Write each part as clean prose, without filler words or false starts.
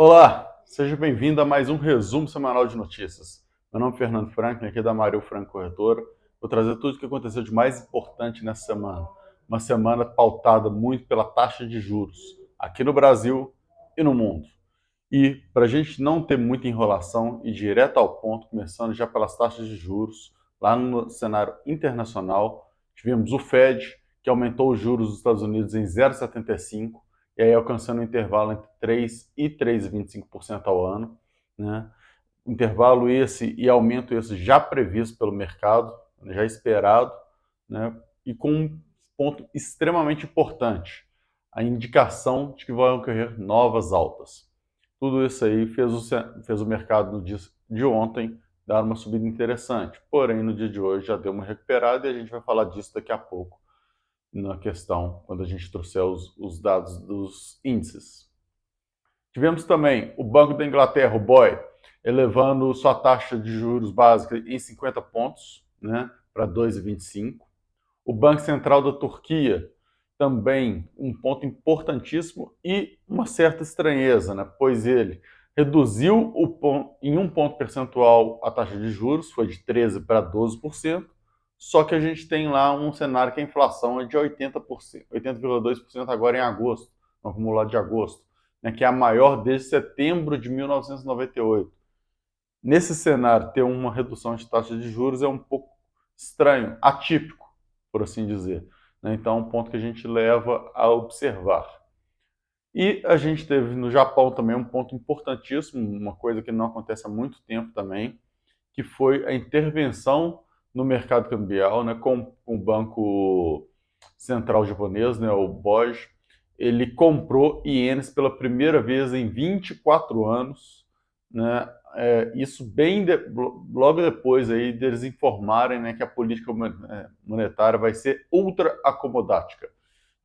Olá, seja bem-vindo a mais um resumo semanal de notícias. Meu nome é Fernando Franklin, aqui da Maril Franco Corretora. Vou trazer tudo o que aconteceu de mais importante nessa semana. Uma semana pautada muito pela taxa de juros, aqui no Brasil e no mundo. E para a gente não ter muita enrolação e direto ao ponto, começando já pelas taxas de juros, lá no cenário internacional, tivemos o Fed, que aumentou os juros dos Estados Unidos em 0,75, e aí alcançando um intervalo entre 3 e 3,25% ao ano, né? Intervalo esse e aumento esse já previsto pelo mercado, já esperado, né? E com um ponto extremamente importante, a indicação de que vão ocorrer novas altas. Tudo isso aí fez o mercado no dia de ontem dar uma subida interessante, porém no dia de hoje já deu uma recuperada e a gente vai falar disso daqui a pouco na questão, quando a gente trouxer os dados dos índices. Tivemos também o Banco da Inglaterra, o BOE, elevando sua taxa de juros básica em 50 pontos, né, para 2,25. O Banco Central da Turquia, também um ponto importantíssimo e uma certa estranheza, né, pois ele reduziu em um ponto percentual a taxa de juros, foi de 13% para 12%, só que a gente tem lá um cenário que a inflação é de 80%, 80,2% agora em agosto, no acumulado de agosto, né, que é a maior desde setembro de 1998. Nesse cenário, ter uma redução de taxa de juros é um pouco estranho, atípico, por assim dizer, né? Então, é um ponto que a gente leva a observar. E a gente teve no Japão também um ponto importantíssimo, uma coisa que não acontece há muito tempo também, que foi a intervenção no mercado cambial, né, com o Banco Central Japonês, né, o BOJ. Ele comprou ienes pela primeira vez em 24 anos, né, isso logo depois aí deles informarem, né, que a política monetária vai ser ultra acomodática,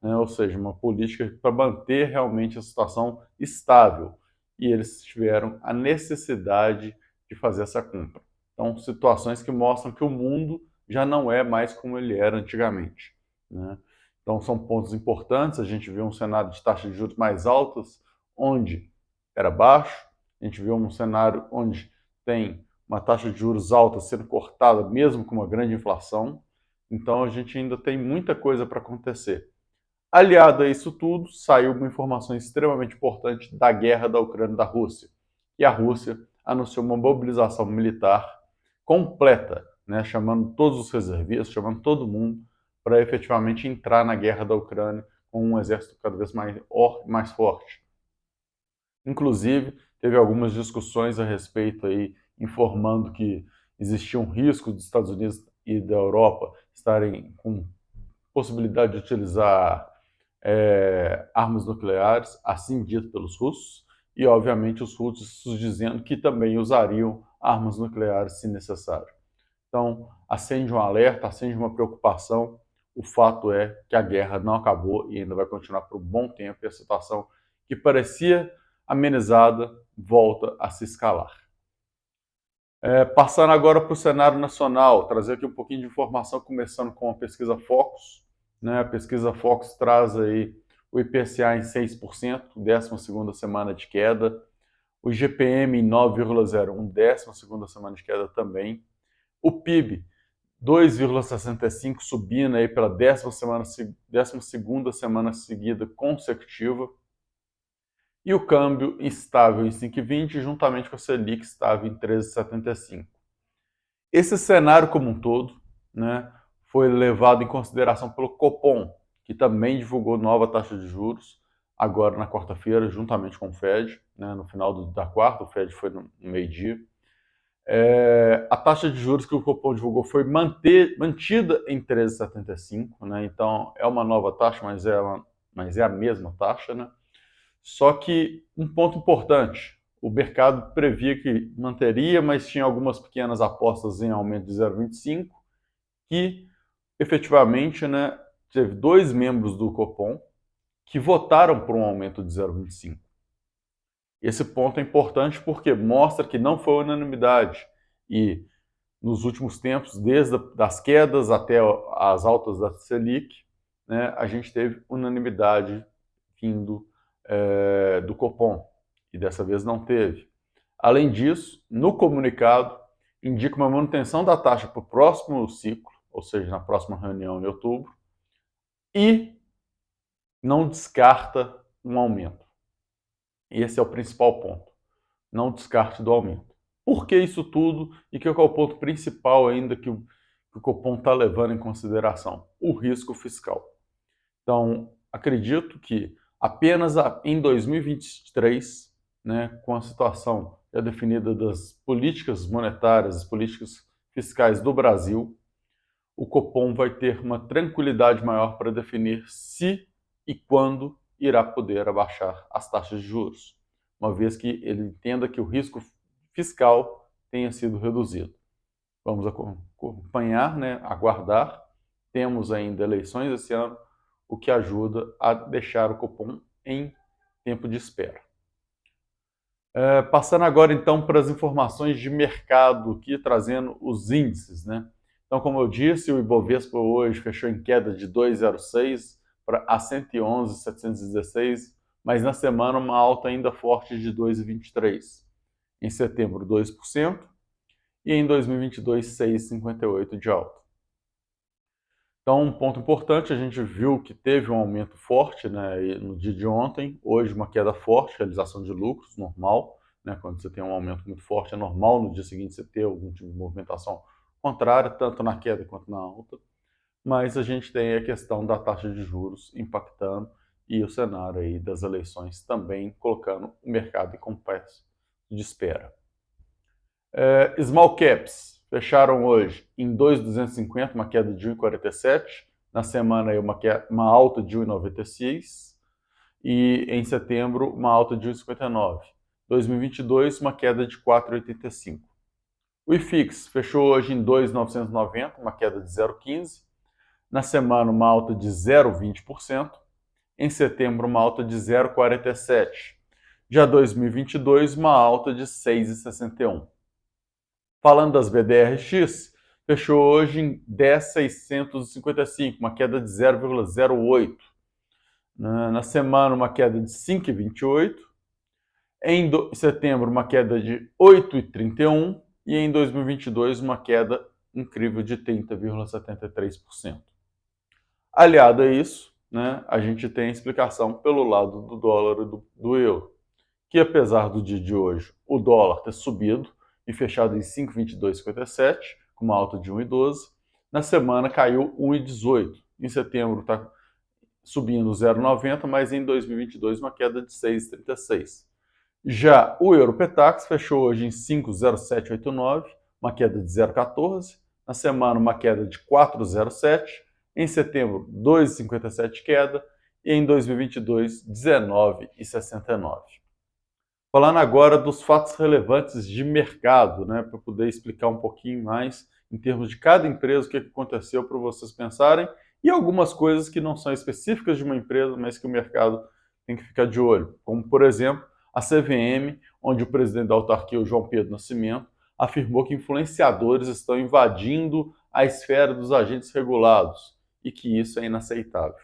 né, ou seja, uma política para manter realmente a situação estável. E eles tiveram a necessidade de fazer essa compra. Então, situações que mostram que o mundo já não é mais como ele era antigamente, né? Então, são pontos importantes. A gente viu um cenário de taxas de juros mais altas, onde era baixo. A gente viu um cenário onde tem uma taxa de juros alta sendo cortada, mesmo com uma grande inflação. Então, a gente ainda tem muita coisa para acontecer. Aliado a isso tudo, saiu uma informação extremamente importante da guerra da Ucrânia e da Rússia. E a Rússia anunciou uma mobilização militar completa, né, chamando todos os reservistas, chamando todo mundo para efetivamente entrar na guerra da Ucrânia com um exército cada vez mais forte. Inclusive, teve algumas discussões a respeito aí, informando que existia um risco dos Estados Unidos e da Europa estarem com possibilidade de utilizar armas nucleares, assim dito pelos russos, e obviamente os russos dizendo que também usariam armas nucleares se necessário. Então, acende um alerta, acende uma preocupação. O fato é que a guerra não acabou e ainda vai continuar por um bom tempo, e a situação que parecia amenizada volta a se escalar. Passando agora para o cenário nacional, trazer aqui um pouquinho de informação, começando com a pesquisa Focus, né? A pesquisa Focus traz aí o IPCA em 6%, 12ª semana de queda, o IGPM em 9,01, 12ª semana de queda também, o PIB 2,65, subindo aí pela 12ª semana seguida consecutiva, e o câmbio estável em 5,20, juntamente com a Selic estável em 13,75. Esse cenário como um todo, né, foi levado em consideração pelo Copom, que também divulgou nova taxa de juros agora na quarta-feira, juntamente com o Fed, né, no final da quarta, o Fed foi no meio-dia. A taxa de juros que o Copom divulgou foi mantida em 13,75, né, então é uma nova taxa, mas é a mesma taxa, né? Só que um ponto importante, o mercado previa que manteria, mas tinha algumas pequenas apostas em aumento de 0,25, que efetivamente, né, teve dois membros do Copom que votaram por um aumento de 0,25. Esse ponto é importante porque mostra que não foi unanimidade e nos últimos tempos, desde as quedas até as altas da Selic, né, a gente teve unanimidade vindo do Copom. e dessa vez não teve. Além disso, no comunicado, indica uma manutenção da taxa para o próximo ciclo, ou seja, na próxima reunião em outubro, e não descarta um aumento. Esse é o principal ponto. Não descarte do aumento. Por que isso tudo e qual é o ponto principal ainda que o Copom está levando em consideração? O risco fiscal. Então, acredito que apenas em 2023, né, com a situação já definida das políticas monetárias, as políticas fiscais do Brasil, o Copom vai ter uma tranquilidade maior para definir se e quando irá poder abaixar as taxas de juros, uma vez que ele entenda que o risco fiscal tenha sido reduzido. Vamos acompanhar, né, aguardar. Temos ainda eleições esse ano, o que ajuda a deixar o Copom em tempo de espera. Passando agora então para as informações de mercado aqui, trazendo os índices, né? Então, como eu disse, o Ibovespa hoje fechou em queda de 2,06 a 111.716, mas na semana uma alta ainda forte de 2,23. Em setembro, 2%, e em 2022, 6,58 de alta. Então, um ponto importante, a gente viu que teve um aumento forte, né, no dia de ontem, hoje uma queda forte, realização de lucros, normal, né, quando você tem um aumento muito forte, é normal no dia seguinte você ter algum tipo de movimentação contrária, tanto na queda quanto na alta, mas a gente tem a questão da taxa de juros impactando e o cenário aí das eleições também colocando o mercado em compasso de espera. Small Caps fecharam hoje em 2,250, uma queda de 1,47. Na semana, aí uma alta de 1,96. E em setembro, uma alta de 1,59. 2022, uma queda de 4,85. O IFIX fechou hoje em 2,990, uma queda de 0,15. Na semana, uma alta de 0,20%. Em setembro, uma alta de 0,47%. Já 2022, uma alta de 6,61%. Falando das BDRX, fechou hoje em 10.655, uma queda de 0,08. Na semana, uma queda de 5,28. Em setembro, uma queda de 8,31. E em 2022, uma queda incrível de 30,73%. Aliado a isso, né, a gente tem a explicação pelo lado do dólar e do euro, que apesar do dia de hoje o dólar ter subido e fechado em 5,2257, com uma alta de 1,12, na semana caiu 1,18. Em setembro está subindo 0,90, mas em 2022 uma queda de 6,36. Já o Europetax fechou hoje em 5,0789, uma queda de 0,14. Na semana uma queda de 4,07. Em setembro 2,57 queda. E em 2022 19,69. Falando agora dos fatos relevantes de mercado, né, para poder explicar um pouquinho mais em termos de cada empresa o que aconteceu para vocês pensarem e algumas coisas que não são específicas de uma empresa, mas que o mercado tem que ficar de olho, como por exemplo a CVM, onde o presidente da autarquia, o João Pedro Nascimento, afirmou que influenciadores estão invadindo a esfera dos agentes regulados e que isso é inaceitável.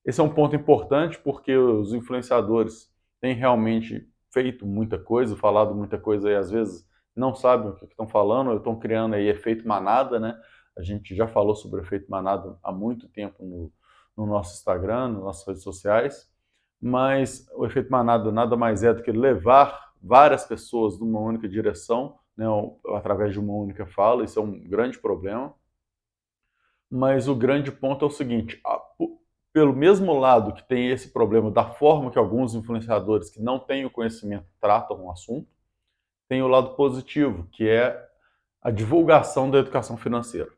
Esse é um ponto importante porque os influenciadores têm realmente feito muita coisa, falado muita coisa e às vezes não sabem o que estão falando, ou estão criando aí efeito manada, né? A gente já falou sobre o efeito manada há muito tempo no nosso Instagram, nas nossas redes sociais, mas o efeito manada nada mais é do que levar várias pessoas numa única direção, né, através de uma única fala, isso é um grande problema. Mas o grande ponto é o seguinte, pelo mesmo lado que tem esse problema da forma que alguns influenciadores que não têm o conhecimento tratam o assunto, tem o lado positivo, que é a divulgação da educação financeira,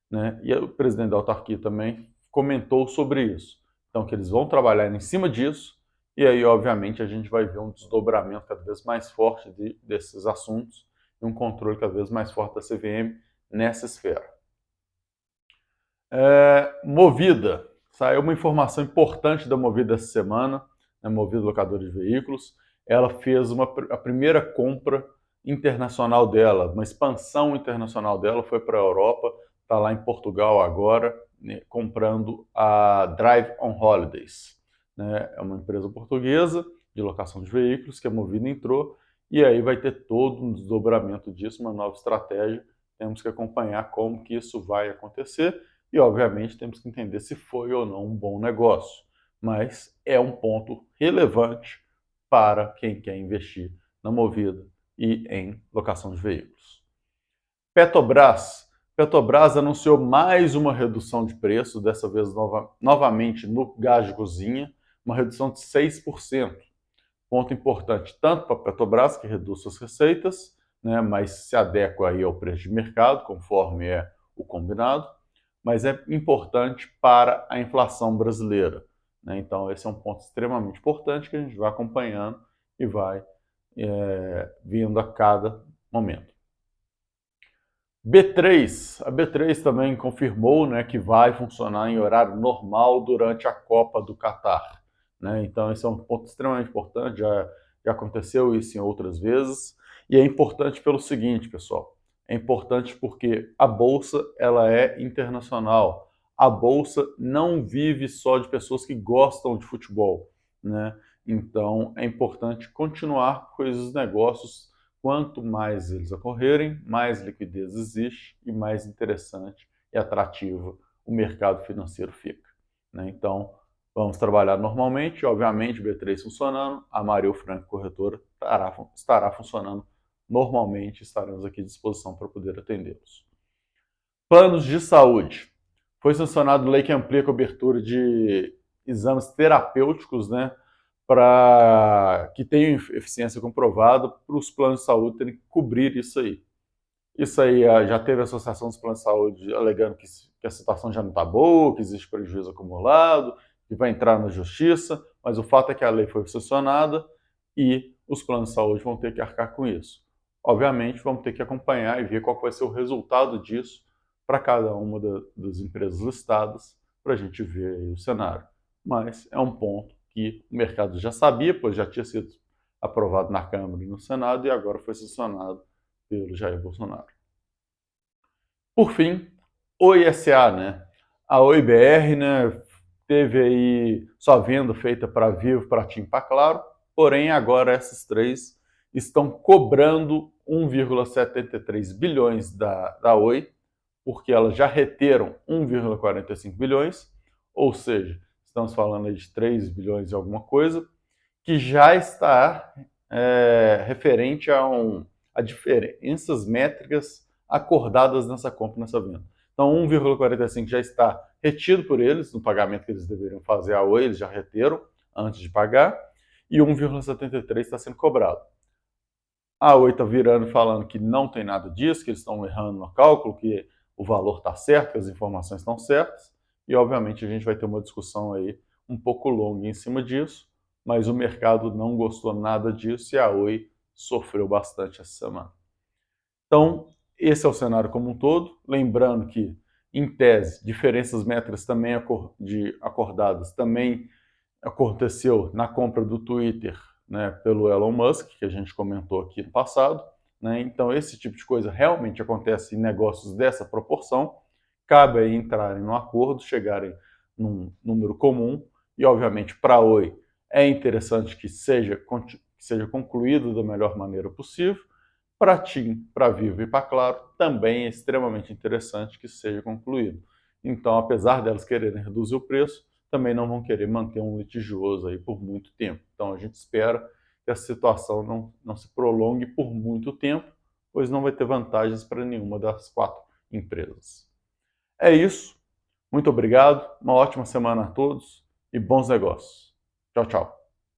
né? E o presidente da autarquia também comentou sobre isso. Então, que eles vão trabalhar em cima disso, e aí, obviamente, a gente vai ver um desdobramento cada vez mais forte desses assuntos e um controle cada vez mais forte da CVM nessa esfera. Movida. Saiu uma informação importante da Movida essa semana, né, Movida Locadora de Veículos. Ela fez a primeira compra internacional dela, uma expansão internacional dela, foi para a Europa, está lá em Portugal agora, né, comprando a Drive on Holidays. Né, é uma empresa portuguesa de locação de veículos, que a Movida entrou, e aí vai ter todo um desdobramento disso, uma nova estratégia. Temos que acompanhar como que isso vai acontecer e, obviamente, temos que entender se foi ou não um bom negócio. Mas é um ponto relevante para quem quer investir na Movida e em locação de veículos. Petrobras anunciou mais uma redução de preço, dessa vez novamente no gás de cozinha, uma redução de 6%. Ponto importante tanto para a Petrobras, que reduz suas receitas, né, mas se adequa aí ao preço de mercado, conforme é o combinado, mas é importante para a inflação brasileira, né? Então esse é um ponto extremamente importante que a gente vai acompanhando e vai vindo a cada momento. B3, a B3 também confirmou, né, que vai funcionar em horário normal durante a Copa do Catar, né? Então esse é um ponto extremamente importante, já aconteceu isso em outras vezes, e é importante pelo seguinte, pessoal, é importante porque a Bolsa ela é internacional, a Bolsa não vive só de pessoas que gostam de futebol, né? Então é importante continuar com esses negócios. Quanto mais eles ocorrerem, mais liquidez existe e mais interessante e atrativo o mercado financeiro fica, né? Então, vamos trabalhar normalmente, obviamente, B3 funcionando, a Mario Franco Corretora estará funcionando normalmente, estaremos aqui à disposição para poder atendê-los. Planos de saúde. Foi sancionado lei que amplia a cobertura de exames terapêuticos, né, para que tenham eficiência comprovada, para os planos de saúde terem que cobrir isso aí. Isso aí já teve a Associação dos Planos de Saúde alegando que a situação já não está boa, que existe prejuízo acumulado, que vai entrar na justiça, mas o fato é que a lei foi sancionada e os planos de saúde vão ter que arcar com isso. Obviamente, vamos ter que acompanhar e ver qual vai ser o resultado disso para cada uma das empresas listadas, para a gente ver aí o cenário. Mas é um ponto que o mercado já sabia, pois já tinha sido aprovado na Câmara e no Senado e agora foi sancionado pelo Jair Bolsonaro. Por fim, Oi S.A., né? A Oi BR, né, teve aí sua venda feita para Vivo, para TIM, para Claro, porém agora essas três estão cobrando 1,73 bilhões da Oi, porque elas já reteram 1,45 bilhões, ou seja, estamos falando aí de 3 bilhões e alguma coisa, que já está referente a diferenças métricas acordadas nessa compra, nessa venda. Então, 1,45 já está retido por eles, no pagamento que eles deveriam fazer à Oi, eles já reteram antes de pagar, e 1,73 está sendo cobrado. A Oi está virando e falando que não tem nada disso, que eles estão errando no cálculo, que o valor está certo, que as informações estão certas, e obviamente a gente vai ter uma discussão aí um pouco longa em cima disso, mas o mercado não gostou nada disso e a Oi sofreu bastante essa semana. Então, esse é o cenário como um todo. Lembrando que, em tese, diferenças métricas também acordadas também aconteceu na compra do Twitter, né, pelo Elon Musk, que a gente comentou aqui no passado, né? Então, esse tipo de coisa realmente acontece em negócios dessa proporção. Cabe aí entrarem no acordo, chegarem num número comum e, obviamente, para a Oi é interessante que seja concluído da melhor maneira possível. Para TIM, para Vivo e para Claro, também é extremamente interessante que seja concluído. Então, apesar delas quererem reduzir o preço, também não vão querer manter um litigioso aí por muito tempo. Então, a gente espera que a situação não se prolongue por muito tempo, pois não vai ter vantagens para nenhuma das quatro empresas. É isso. Muito obrigado, uma ótima semana a todos e bons negócios. Tchau, tchau.